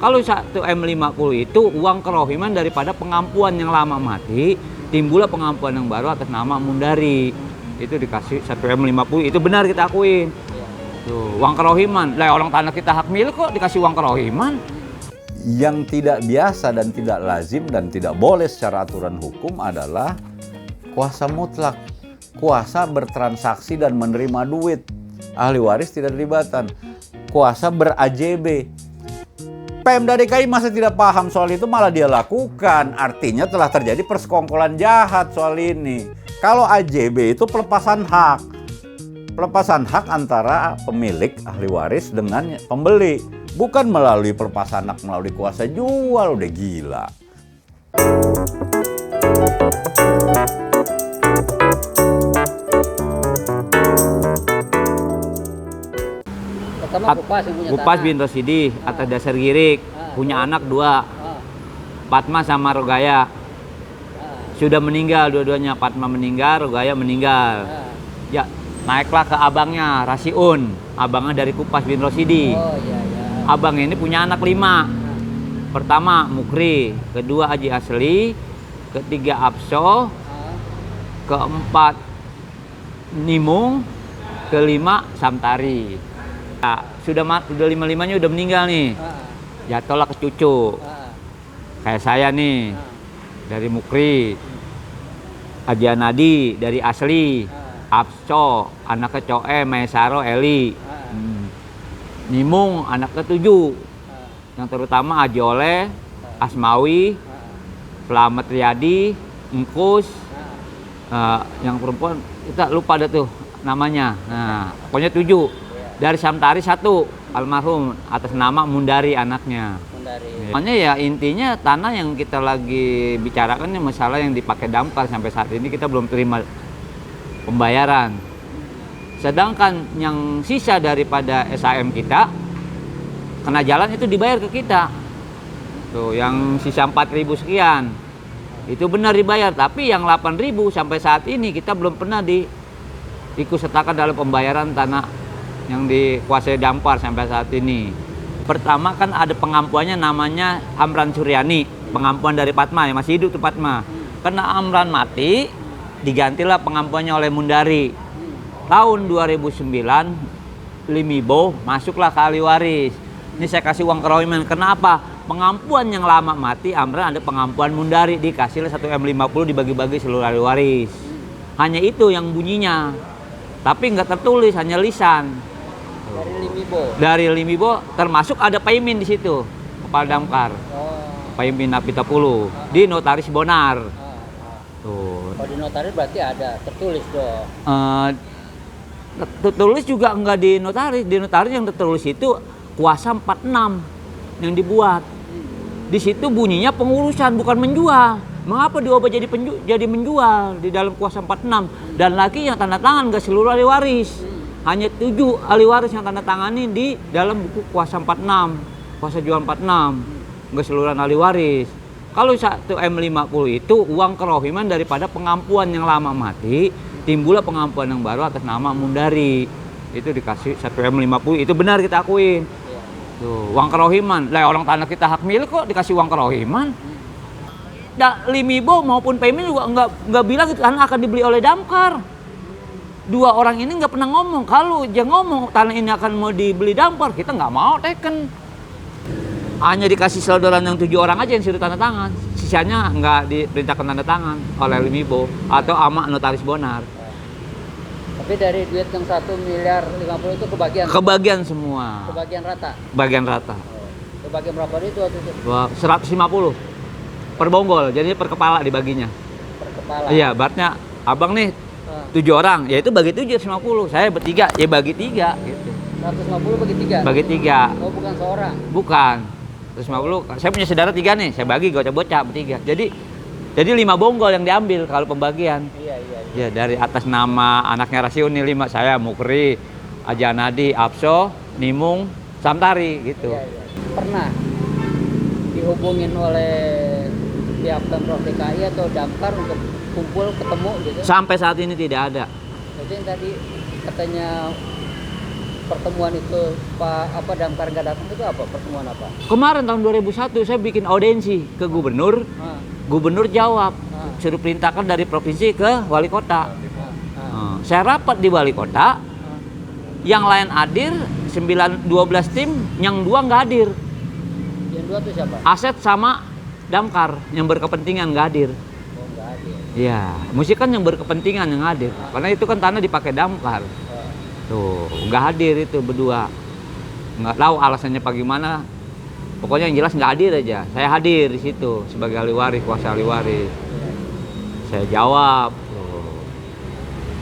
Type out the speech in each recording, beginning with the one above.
Kalau 1M50 itu uang kerohiman daripada pengampuan yang lama mati, timbullah pengampuan yang baru atas nama Mundari. Itu dikasih 1M50, itu benar kita akuin. Tuh, uang kerohiman. Lah orang tanah kita hak milik kok dikasih uang kerohiman. Yang tidak biasa dan tidak lazim dan tidak boleh secara aturan hukum adalah kuasa mutlak. Kuasa bertransaksi dan menerima duit. Ahli waris tidak terlibatan. Kuasa ber-AJB. Pemda DKI masa tidak paham soal itu, malah dia lakukan. Artinya telah terjadi persekongkolan jahat soal ini. Kalau AJB itu pelepasan hak. Pelepasan hak antara pemilik ahli waris dengan pembeli. Bukan melalui pelepasan hak melalui kuasa jual, udah gila. Pertama Kupas bin Rosidi atas dasar Girik, punya anak 2, Fatma sama Rogaya. Sudah meninggal dua-duanya, Fatma meninggal, Rogaya meninggal. Ya, naiklah ke abangnya, Rasiun, abangnya dari Kupas bin Rosidi. Abang ini punya anak 5. Pertama Mukri, kedua Haji Asli, ketiga Abso, keempat Nimung, kelima Samtari. Nah, sudah 5-5-nya udah meninggal nih. Jatuhlah ke cucu. Kayak saya nih, dari Mukri, Haji Anadi dari Asli, Abso, anaknya Coe, Maesaro, Eli. Nimung anak ke-7, yang terutama Haji Oleh, Asmawi, Selamat Riyadi, Engkus, yang perempuan kita lupa ada tuh namanya. Nah, pokoknya 7. Dari Samtari 1 almarhum atas nama Mundari anaknya. Makanya ya intinya tanah yang kita lagi bicarakan ini masalah yang dipakai damkar sampai saat ini kita belum terima pembayaran. Sedangkan yang sisa daripada SAM kita kena jalan itu dibayar ke kita. Tuh, yang sisa 4.000 sekian. Itu benar dibayar, tapi yang 8.000 sampai saat ini kita belum pernah diikutsertakan dalam pembayaran tanah yang dikuasai Dampar sampai saat ini. Pertama kan ada pengampuannya namanya Amran Suryani, pengampuan dari Fatma, yang masih hidup tuh Fatma. Karena Amran mati, digantilah pengampuannya oleh Mundari. Tahun 2009, Limibo masuklah ke ahli waris. Ini saya kasih uang kerohiman. Kenapa? Pengampuan yang lama mati, Amran ada pengampuan Mundari, dikasihlah 1M50 dibagi-bagi seluruh ahli waris. Hanya itu yang bunyinya. Tapi nggak tertulis, hanya lisan. Dari Limibo termasuk ada Paimin di situ, kepala damkar. Paimin Napitapulu di notaris Bonar. Tuh. Kalau di notaris berarti ada tertulis dong. Tertulis juga enggak di notaris. Di notaris yang tertulis itu kuasa 46 yang dibuat. Di situ bunyinya pengurusan bukan menjual. Mengapa diubah jadi menjual di dalam kuasa 46? Dan lagi yang tanda tangan nggak seluruh ahli waris. Hanya 7 ahli waris yang tanda tangani di dalam buku kuasa 46, kuasa jual 46, nggak seluruh ahli waris. Kalau 1M50 itu uang kerohiman daripada pengampuan yang lama mati, timbullah pengampuan yang baru atas nama Mundari. Itu dikasih 1M50, itu benar kita akuin. Tuh, uang kerohiman. Lah orang tanah kita hak milik kok dikasih uang kerohiman. Limibo maupun Paimin juga nggak bilang itu tanah akan dibeli oleh damkar. 2 orang ini nggak pernah ngomong. Kalau dia ngomong tanah ini akan mau dibeli damkar, kita nggak mau teken. Hanya dikasih saudaran yang 7 orang aja yang suruh tanda tangan. Sisanya nggak diperintahkan tanda tangan oleh Limibo atau ama notaris Bonar. Tapi dari duit yang 1.050.000 itu kebagian? Kebagian semua. Kebagian rata? Bagian rata. Kebagian berapa itu waktu itu? 150 per bonggol, jadi per kepala dibaginya. Per kepala? Iya, baratnya abang nih 7 orang, ya itu bagi 750. Saya bertiga, ya bagi 3 gitu. 150 bagi 3? Bagi 3. Oh, bukan seorang? Bukan. 150. Saya punya saudara 3 nih, saya bagi bocah-bocah bertiga. Jadi 5 bonggol yang diambil kalau pembagian. Iya. Ya dari atas nama anaknya Rasiun nih 5, saya Mukri, Haji Anadi, Abso, Nimung, Samtari gitu. Iya. Pernah dihubungin oleh pihak Pemprov DKI atau damkar untuk kumpul ketemu gitu? Sampai saat ini tidak ada. Jadi yang tadi katanya pertemuan itu Pak Damkar nggak datang itu apa? Pertemuan apa? Kemarin tahun 2001 saya bikin audiensi ke gubernur. Ah, Gubernur jawab, ah, suruh perintahkan dari provinsi ke wali kota. ah, Saya rapat di wali kota, ah. yang lain hadir, 12 tim, yang 2 nggak hadir. Yang dua tuh siapa? Aset sama Damkar yang berkepentingan nggak hadir. Oh, nggak ada. Iya, mesti kan yang berkepentingan yang hadir. Karena itu kan tanah dipakai Damkar. Ah, Tuh, nggak hadir itu berdua. Nggak tahu alasannya bagaimana. Pokoknya yang jelas nggak hadir aja. Saya hadir di situ sebagai ahli waris, kuasa ahli waris. Saya jawab. Tuh.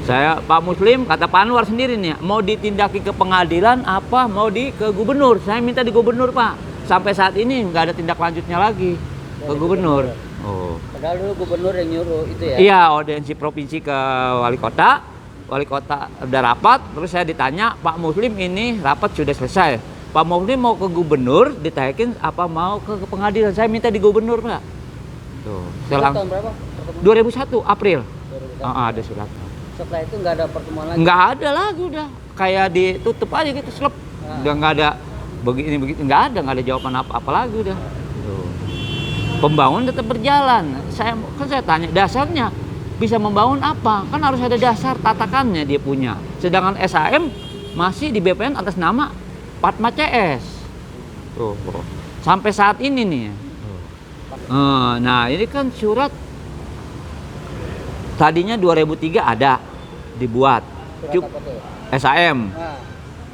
Saya Pak Muslim, kata Pak Anwar sendiri nih, mau ditindaki ke pengadilan apa mau ke gubernur. Saya minta di gubernur, Pak. Sampai saat ini nggak ada tindak lanjutnya lagi ke gubernur. Oh. Padahal dulu gubernur yang nyuruh itu ya? Iya, audiensi provinsi ke wali kota. Wali kota udah rapat, terus saya ditanya, Pak Muslim ini rapat sudah selesai. Pak Muslim mau ke gubernur, ditanyakin apa mau ke pengadilan. Saya minta di gubernur, Pak. Tuh, Itu selang tahun berapa? Pertemuan 2001 April. 2001. Ada surat. Setelah itu nggak ada pertemuan lagi? Nggak ada lagi udah. Kayak ditutup aja gitu, selep. Udah nggak ada begini begitu, nggak ada jawaban apa-apa lagi udah. Tuh. Pembangunan tetap berjalan. Saya tanya dasarnya bisa membangun apa? Kan harus ada dasar tatakannya dia punya. Sedangkan SAM masih di BPN atas nama Fatma CS. Tuh. Sampai saat ini nih. Nah, ini kan surat tadinya 2003 ada dibuat. Surat apa tuh? SAM. Nah,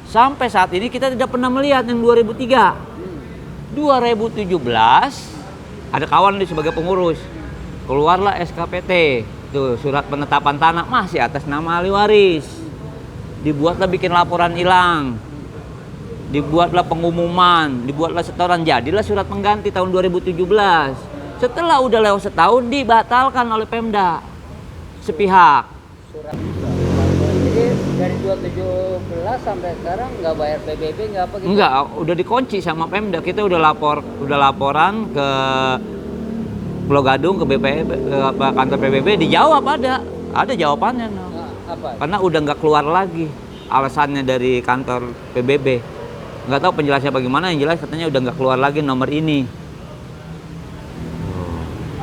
Sampai saat ini kita tidak pernah melihat yang 2003. 2017 ada kawan di sebagai pengurus. Keluarlah SKPT. Tuh, surat penetapan tanah masih atas nama ahli waris. Dibuatlah bikin laporan hilang. Dibuatlah pengumuman, dibuatlah setoran, jadilah surat pengganti tahun 2017. Setelah udah lewat setahun dibatalkan oleh Pemda sepihak. surat. Jadi dari 2017 sampai sekarang nggak bayar PBB nggak apa gitu? Enggak, udah dikunci sama Pemda. Kita udah laporan ke Pulau Gadung, ke BPB, ke kantor PBB, dijawab ada jawabannya. No. Nah, apa? Karena udah nggak keluar lagi alasannya dari kantor PBB. Nggak tahu penjelasannya bagaimana, yang jelas katanya udah nggak keluar lagi nomor ini.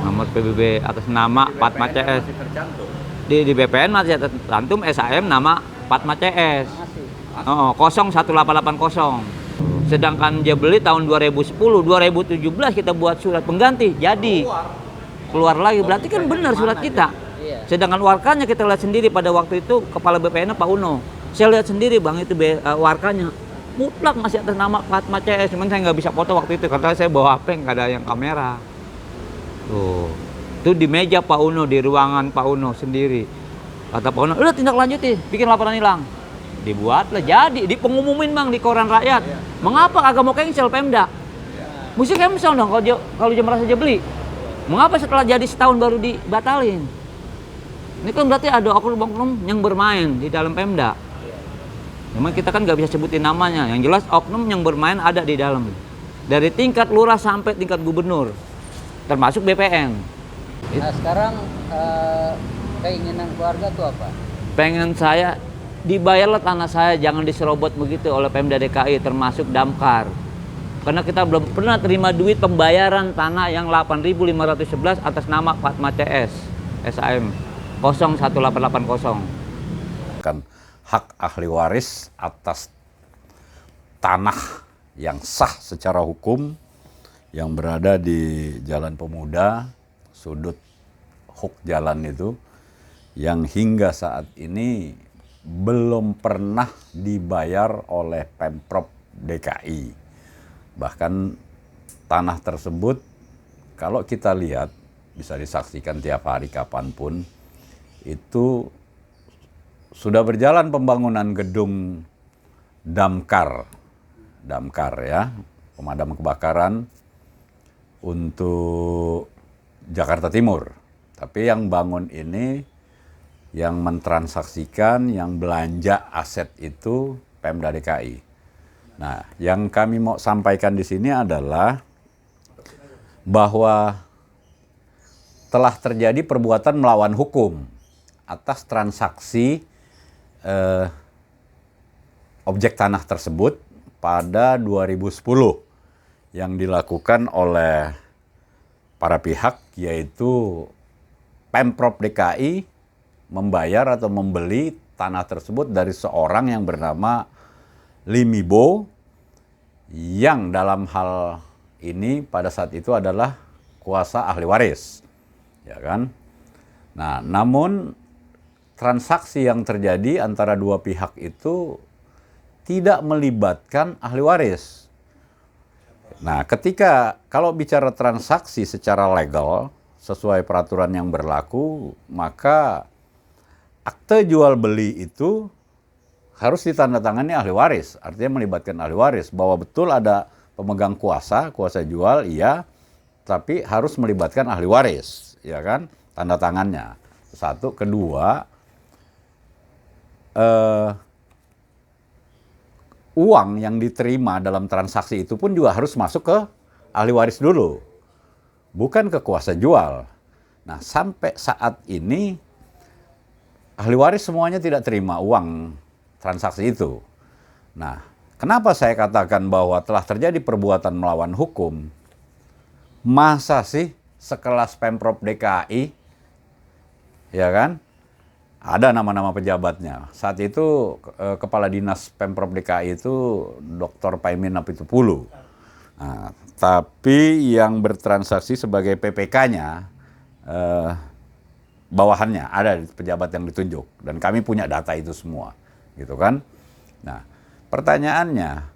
Nomor PBB atas nama Fatma CS. Di BPN masih tercantum SAM nama Fatma CS. Masih. Oh, 01880. Sedangkan dia beli tahun 2010, 2017 kita buat surat pengganti, jadi keluar lagi. Berarti kan benar surat kita. Iya. Sedangkan warkanya kita lihat sendiri pada waktu itu kepala BPN Pak Uno. Saya lihat sendiri Bang itu warkanya mutlak masih atas nama Fatma CS. Cuman saya nggak bisa foto waktu itu karena saya bawa HP nggak ada yang kamera. Tuh, itu di meja Pak Uno, di ruangan Pak Uno sendiri. Kata Pak Uno, udah tindak lanjuti, bikin laporan hilang. Dibuatlah, jadi di pengumumin Bang di koran rakyat. Mengapa kagak mau cancel Pemda? Mesti cancel dong kalau dia merasa dia beli. Mengapa setelah jadi setahun baru dibatalin? Ini kan berarti ada oknum-oknum yang bermain di dalam Pemda. Memang kita kan nggak bisa sebutin namanya. Yang jelas oknum yang bermain ada di dalam. Dari tingkat lurah sampai tingkat gubernur, termasuk BPN. Nah sekarang keinginan keluarga tuh apa? Pengen saya dibayarlah tanah saya, jangan diserobot begitu oleh Pemda DKI, termasuk Damkar. Karena kita belum pernah terima duit pembayaran tanah yang 8.511 atas nama Fatma CS SAM 01880. Kan hak ahli waris atas tanah yang sah secara hukum yang berada di Jalan Pemuda, sudut Huk Jalan itu, yang hingga saat ini belum pernah dibayar oleh Pemprov DKI. Bahkan tanah tersebut kalau kita lihat, bisa disaksikan tiap hari kapanpun, itu sudah berjalan pembangunan gedung damkar ya, pemadam kebakaran untuk Jakarta Timur. Tapi yang bangun ini, yang mentransaksikan, yang belanja aset itu Pemda DKI. Nah, yang kami mau sampaikan di sini adalah bahwa telah terjadi perbuatan melawan hukum atas transaksi objek tanah tersebut pada 2010 yang dilakukan oleh para pihak, yaitu Pemprov DKI membayar atau membeli tanah tersebut dari seorang yang bernama Limibo, yang dalam hal ini pada saat itu adalah kuasa ahli waris, ya kan? Nah, namun transaksi yang terjadi antara dua pihak itu tidak melibatkan ahli waris. Nah, kalau bicara transaksi secara legal sesuai peraturan yang berlaku, maka akte jual beli itu harus ditandatangani ahli waris. Artinya melibatkan ahli waris, bahwa betul ada pemegang kuasa jual, iya, tapi harus melibatkan ahli waris, ya kan? Tanda tangannya. Satu, kedua, uang yang diterima dalam transaksi itu pun juga harus masuk ke ahli waris dulu, bukan ke kuasa jual. Nah, sampai saat ini ahli waris semuanya tidak terima uang transaksi itu. Nah, kenapa saya katakan bahwa telah terjadi perbuatan melawan hukum? Masa sih sekelas Pemprov DKI, ya kan? Ada nama-nama pejabatnya. Saat itu Kepala Dinas Pemprov DKI itu Dr. Paimin Apitupulu. Nah, tapi yang bertransaksi sebagai PPK-nya, bawahannya ada pejabat yang ditunjuk. Dan kami punya data itu semua. Gitu kan? Nah, pertanyaannya,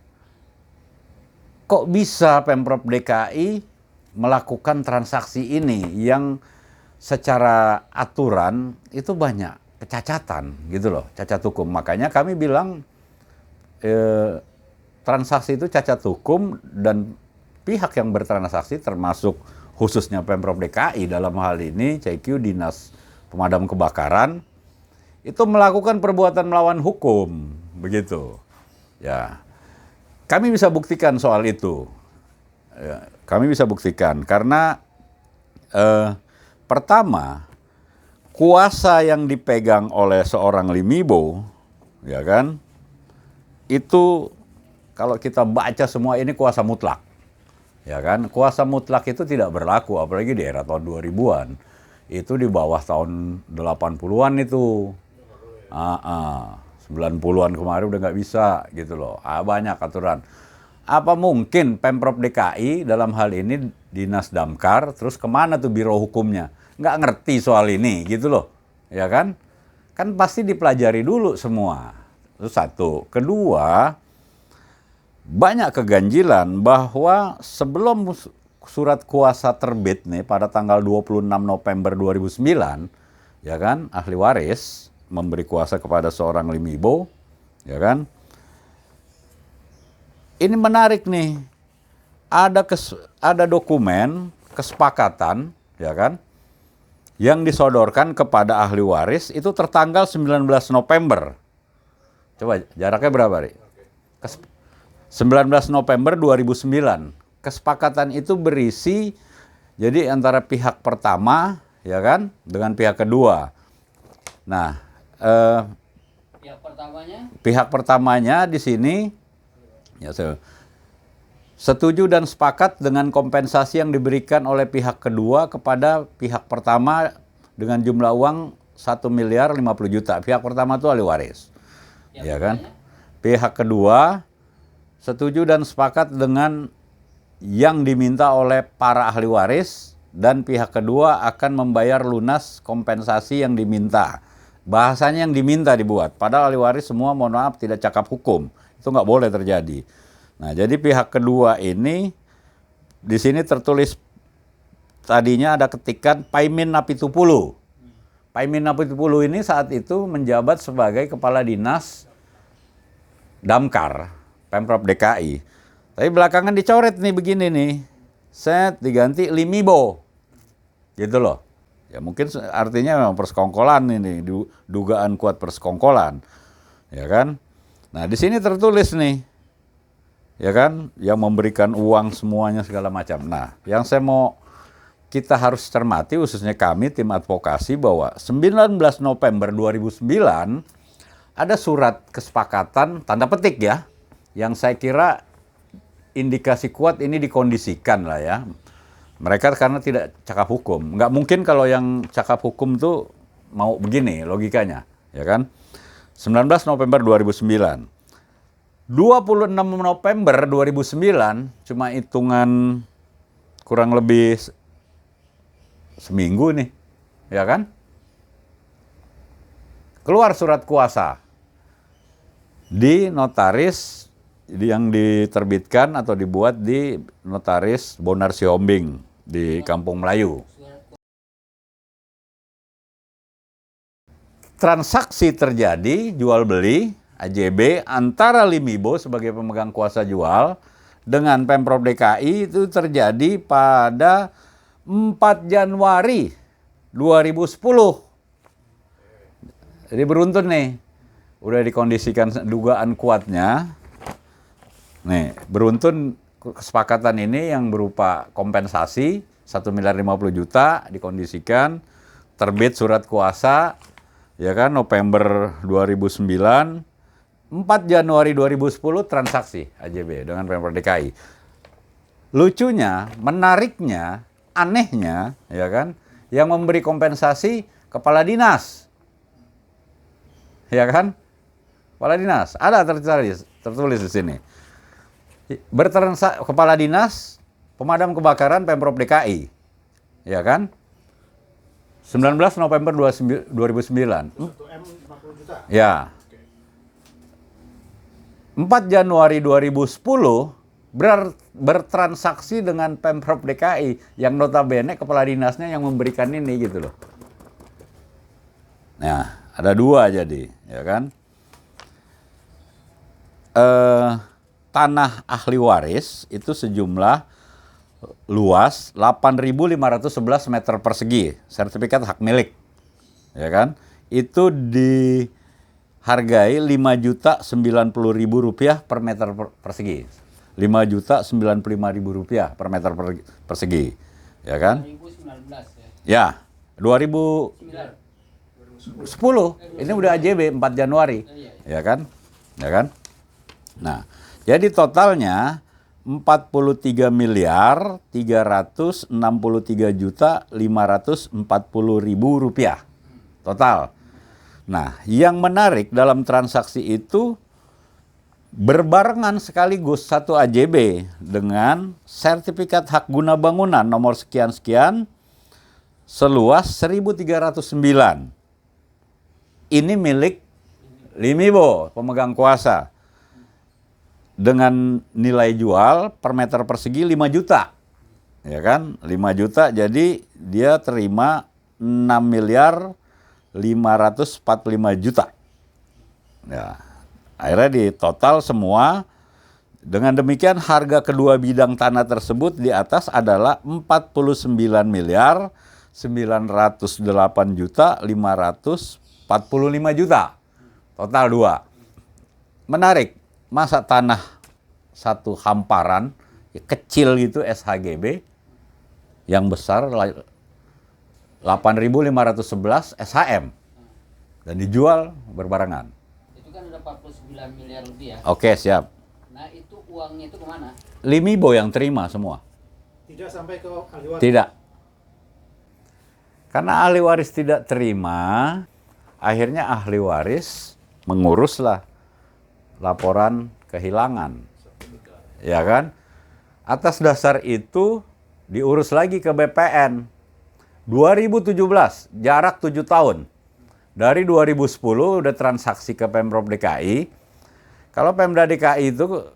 kok bisa Pemprov DKI melakukan transaksi ini yang secara aturan itu banyak kecacatan gitu loh, cacat hukum. Makanya kami bilang transaksi itu cacat hukum, dan pihak yang bertransaksi termasuk khususnya Pemprov DKI dalam hal ini CQ Dinas Pemadam Kebakaran itu melakukan perbuatan melawan hukum, begitu. Ya, kami bisa buktikan soal itu. Ya, kami bisa buktikan karena pertama, kuasa yang dipegang oleh seorang Limibo, ya kan, itu kalau kita baca semua ini kuasa mutlak, ya kan. Kuasa mutlak itu tidak berlaku, apalagi di era tahun 2000-an. Itu di bawah tahun 80-an itu. 90-an kemarin udah nggak bisa gitu loh. Banyak aturan. Apa mungkin Pemprov DKI dalam hal ini Dinas Damkar, terus kemana tuh biro hukumnya? Nggak ngerti soal ini gitu loh, ya kan? Kan pasti dipelajari dulu semua. Itu satu. Kedua, banyak keganjilan bahwa sebelum surat kuasa terbit nih pada tanggal 26 November 2009, ya kan, ahli waris memberi kuasa kepada seorang Limibo, ya kan? Ini menarik nih. Ada dokumen kesepakatan, ya kan, yang disodorkan kepada ahli waris itu tertanggal 19 November. Coba jaraknya berapa, Ri? 19 November 2009. Kesepakatan itu berisi jadi antara pihak pertama, ya kan, dengan pihak kedua. Nah, pihak pertamanya di sini ya, setuju dan sepakat dengan kompensasi yang diberikan oleh pihak kedua kepada pihak pertama dengan jumlah uang 1 miliar 50 juta. Pihak pertama itu ahli waris. Ya kan? Pihak kedua setuju dan sepakat dengan yang diminta oleh para ahli waris, dan pihak kedua akan membayar lunas kompensasi yang diminta. Bahasanya yang diminta dibuat. Padahal ahli waris semua, mohon maaf, tidak cakap hukum. Itu nggak boleh terjadi. Nah, jadi pihak kedua ini di sini tertulis tadinya ada ketikan Paimin Apitupulu. Paimin Apitupulu ini saat itu menjabat sebagai Kepala Dinas Damkar Pemprov DKI. Tapi belakangan dicoret nih begini nih. Set diganti Limibo. Gitu loh. Ya mungkin artinya memang persekongkolan ini, dugaan kuat persekongkolan. Ya kan? Nah, di sini tertulis nih, ya kan, yang memberikan uang semuanya segala macam. Nah, yang kita harus cermati, khususnya kami tim advokasi, bahwa 19 November 2009 ada surat kesepakatan, tanda petik ya, yang saya kira indikasi kuat ini dikondisikan lah ya. Mereka karena tidak cakap hukum. Nggak mungkin kalau yang cakap hukum tuh mau begini logikanya, ya kan? 19 November 2009. 26 November 2009, cuma hitungan kurang lebih seminggu nih, ya kan? Keluar surat kuasa di notaris yang diterbitkan atau dibuat di notaris Bonar Siombing di Kampung Melayu. Transaksi terjadi jual beli AJB antara Limibo sebagai pemegang kuasa jual dengan Pemprov DKI itu terjadi pada 4 Januari 2010. Jadi beruntun nih, udah dikondisikan dugaan kuatnya. Nih, beruntun kesepakatan ini yang berupa kompensasi 1.050.000.000 dikondisikan, terbit surat kuasa, ya kan, November 2009, 4 Januari 2010 transaksi AJB dengan Pemprov DKI. Lucunya, menariknya, anehnya, ya kan, yang memberi kompensasi kepala dinas. Ya kan? Kepala dinas. Ada tertulis di sini. Kepala dinas pemadam kebakaran Pemprov DKI. Ya kan? 19 November 2009. 1M 50 juta. Ya. 4 Januari 2010 bertransaksi dengan Pemprov DKI yang notabene kepala dinasnya yang memberikan ini gitu loh. Nah, ada dua jadi, ya kan? Tanah ahli waris itu sejumlah luas 8.511 meter persegi, sertifikat hak milik, ya kan? Itu dihargai Rp5.090.000 per meter persegi, Rp5.095.000 per meter persegi, ya kan? 2019 Ya, ya. 2010. Ini udah AJB 4 Januari. Ya kan? Ya kan? Nah, jadi totalnya 43.363.540.000 rupiah total. Nah, yang menarik dalam transaksi itu berbarengan sekaligus satu AJB dengan sertifikat hak guna bangunan nomor sekian-sekian seluas 1.309. Ini milik Limibo, pemegang kuasa. Dengan nilai jual per meter persegi 5 juta. Ya kan? 5 juta, jadi dia terima 6.545.000.000. Ya. Akhirnya di total semua. Dengan demikian harga kedua bidang tanah tersebut di atas adalah 49.908.545.000. Total 2. Menarik, masa tanah satu hamparan kecil gitu SHGB yang besar 8.511 SHM dan dijual berbarengan. Itu kan udah 49 miliar lebih ya. Oke, siap. Nah, itu uangnya itu kemana? Limibo yang terima semua. Tidak sampai ke ahli waris. Tidak. Karena ahli waris tidak terima, akhirnya ahli waris menguruslah laporan kehilangan. Ya kan? Atas dasar itu diurus lagi ke BPN. 2017, jarak 7 tahun. Dari 2010 udah transaksi ke Pemprov DKI. Kalau Pemda DKI itu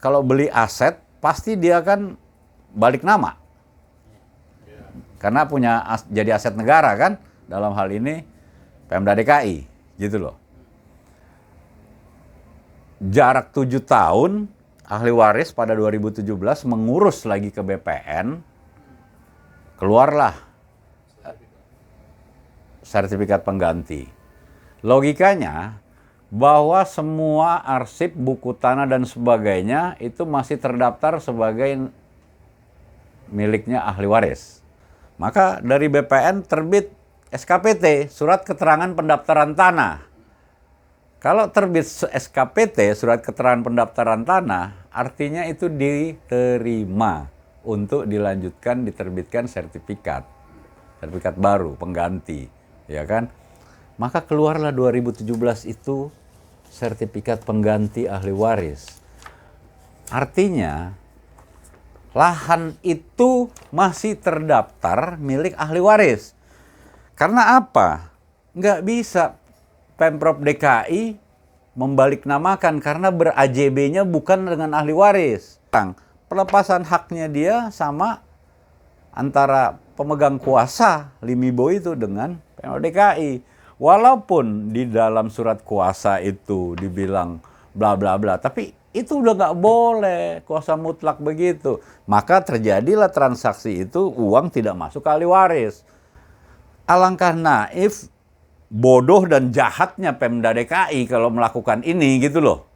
kalau beli aset pasti dia kan balik nama. Karena jadi aset negara kan, dalam hal ini Pemda DKI, gitu loh. Jarak 7 tahun, ahli waris pada 2017 mengurus lagi ke BPN, keluarlah sertifikat pengganti. Logikanya bahwa semua arsip, buku tanah dan sebagainya itu masih terdaftar sebagai miliknya ahli waris. Maka dari BPN terbit SKPT, surat keterangan pendaftaran tanah. Kalau terbit SKPT, surat keterangan pendaftaran tanah, artinya itu diterima untuk dilanjutkan diterbitkan sertifikat baru pengganti, ya kan? Maka keluarlah 2017 itu sertifikat pengganti ahli waris. Artinya lahan itu masih terdaftar milik ahli waris. Karena apa? Nggak bisa Pemprov DKI membaliknamakan karena ber-AJB-nya bukan dengan ahli waris. Pelepasan haknya dia sama antara pemegang kuasa Limibo itu dengan Pemprov DKI. Walaupun di dalam surat kuasa itu dibilang bla bla bla, tapi itu udah nggak boleh kuasa mutlak begitu. Maka terjadilah transaksi itu, uang tidak masuk ke ahli waris. Alangkah naif, bodoh dan jahatnya Pemda DKI kalau melakukan ini gitu loh.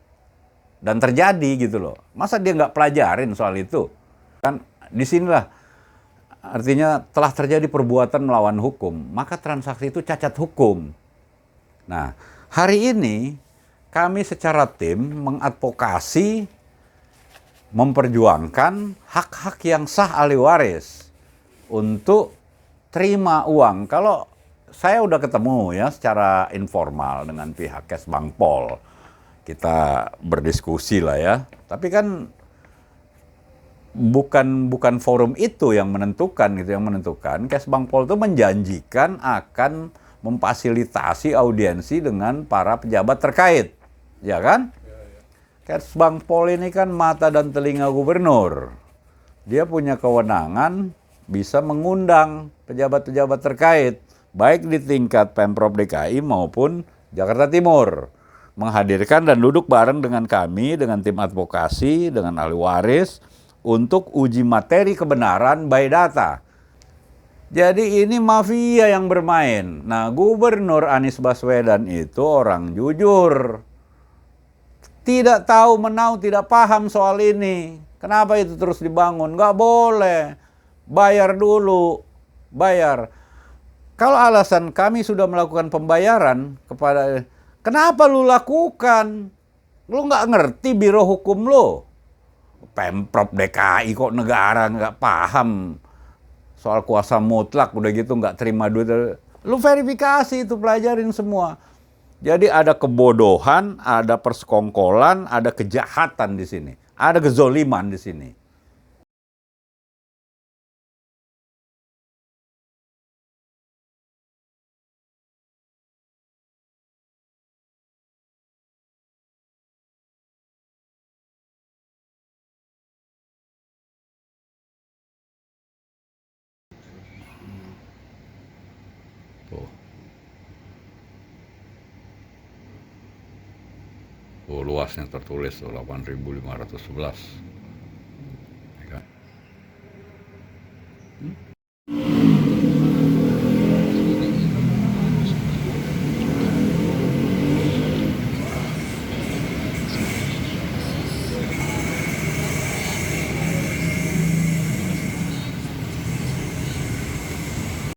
Dan terjadi gitu loh. Masa dia nggak pelajarin soal itu? Kan disinilah artinya telah terjadi perbuatan melawan hukum, maka transaksi itu cacat hukum. Nah, hari ini kami secara tim mengadvokasi, memperjuangkan hak-hak yang sah ahli waris untuk terima uang. Kalau saya udah ketemu ya secara informal dengan pihak Kesbangpol, kita berdiskusi lah ya. Tapi kan bukan forum itu yang menentukan gitu, yang menentukan Kesbangpol itu menjanjikan akan memfasilitasi audiensi dengan para pejabat terkait, ya kan? Kesbangpol ini kan mata dan telinga gubernur, dia punya kewenangan bisa mengundang pejabat-pejabat terkait, baik di tingkat Pemprov DKI maupun Jakarta Timur, menghadirkan dan duduk bareng dengan kami, dengan tim advokasi, dengan ahli waris, untuk uji materi kebenaran by data. Jadi ini mafia yang bermain. Nah, Gubernur Anies Baswedan itu orang jujur. Tidak tahu menau, tidak paham soal ini. Kenapa itu terus dibangun? Nggak boleh. Bayar dulu. Bayar. Kalau alasan kami sudah melakukan pembayaran kepada... Kenapa lu lakukan? Lu nggak ngerti biro hukum lu. Pemprov DKI kok negara nggak paham soal kuasa mutlak, udah gitu nggak terima duit. Lu verifikasi itu, pelajarin semua. Jadi ada kebodohan, ada persekongkolan, ada kejahatan di sini, ada kezoliman di sini. Tuh. Tuh luasnya tertulis tuh 8.511. Ya kan?